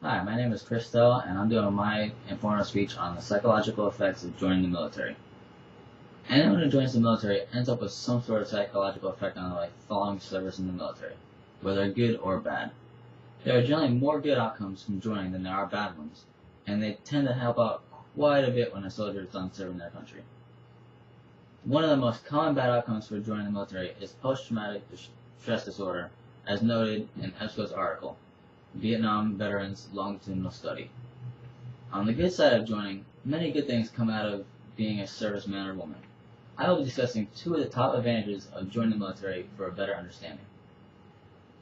Hi, my name is Christel, and I'm doing my informative speech on the psychological effects of joining the military. Anyone who joins the military ends up with some sort of psychological effect on their life following service in the military, whether good or bad. There are generally more good outcomes from joining than there are bad ones, and they tend to help out quite a bit when a soldier is done serving their country. One of the most common bad outcomes for joining the military is post-traumatic stress disorder, as noted in EBSCO's article, Vietnam Veterans Longitudinal Study. On the good side of joining, many good things come out of being a serviceman or woman. I will be discussing two of the top advantages of joining the military for a better understanding.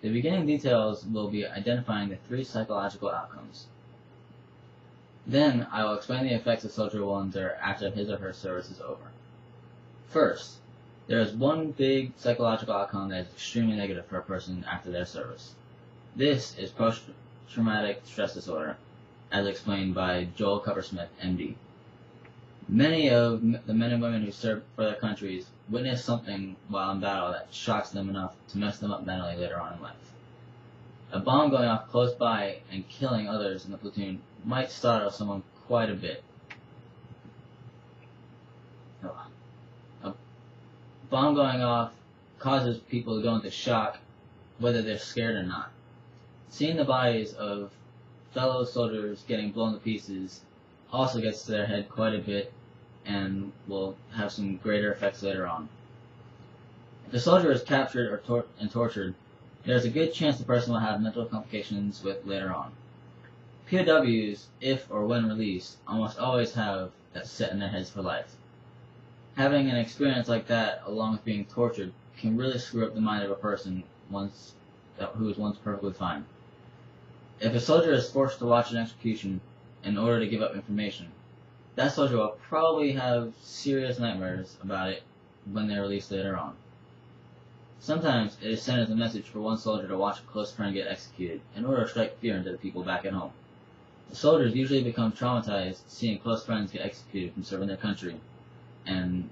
The beginning details will be identifying the three psychological outcomes. Then, I will explain the effects a soldier will endure after his or her service is over. First, there is one big psychological outcome that is extremely negative for a person after their service. This is post-traumatic stress disorder, as explained by Joel Cuppersmith, MD. Many of the men and women who serve for their countries witness something while in battle that shocks them enough to mess them up mentally later on in life. A bomb going off close by and killing others in the platoon might startle someone quite a bit. A bomb going off causes people to go into shock, whether they're scared or not. Seeing the bodies of fellow soldiers getting blown to pieces also gets to their head quite a bit and will have some greater effects later on. If a soldier is captured or tortured, there is a good chance the person will have mental complications with later on. POWs, if or when released, almost always have that set in their heads for life. Having an experience like that, along with being tortured, can really screw up the mind of a person who was once perfectly fine. If a soldier is forced to watch an execution in order to give up information, that soldier will probably have serious nightmares about it when they're released later on. Sometimes it is sent as a message for one soldier to watch a close friend get executed in order to strike fear into the people back at home. The soldiers usually become traumatized seeing close friends get executed from serving their country, and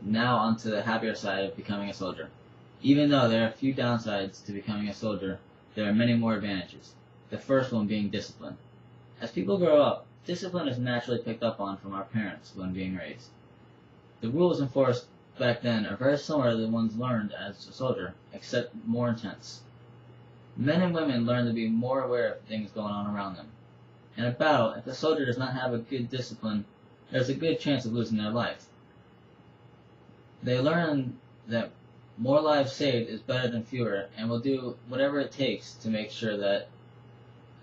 now onto the happier side of becoming a soldier. Even though there are a few downsides to becoming a soldier, there are many more advantages, the first one being discipline. As people grow up, discipline is naturally picked up on from our parents when being raised. The rules enforced back then are very similar to the ones learned as a soldier, except more intense. Men and women learn to be more aware of things going on around them. In a battle, if the soldier does not have a good discipline, there's a good chance of losing their life. They learn that more lives saved is better than fewer, and will do whatever it takes to make sure that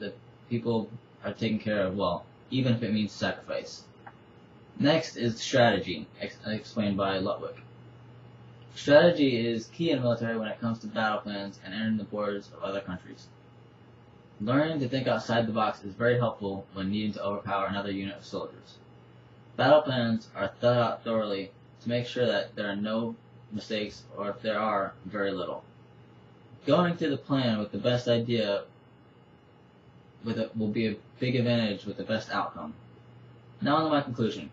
the people are taken care of well, even if it means sacrifice. Next is strategy, explained by Lutwick. Strategy is key in the military when it comes to battle plans and entering the borders of other countries. Learning to think outside the box is very helpful when needing to overpower another unit of soldiers. Battle plans are thought out thoroughly to make sure that there are no mistakes, or if there are, very little. Going through the plan with the best idea will be a big advantage with the best outcome. Now on to my conclusion.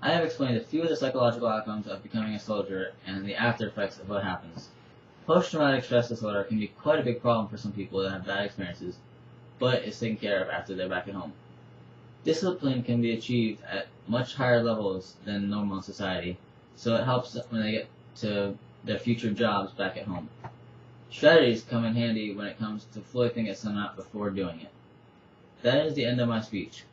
I have explained a few of the psychological outcomes of becoming a soldier and the after effects of what happens. Post-traumatic stress disorder can be quite a big problem for some people that have bad experiences, but is taken care of after they're back at home. Discipline can be achieved at much higher levels than normal in society, so it helps when they get to their future jobs back at home. Strategies come in handy when it comes to fully thinking something out before doing it. That is the end of my speech.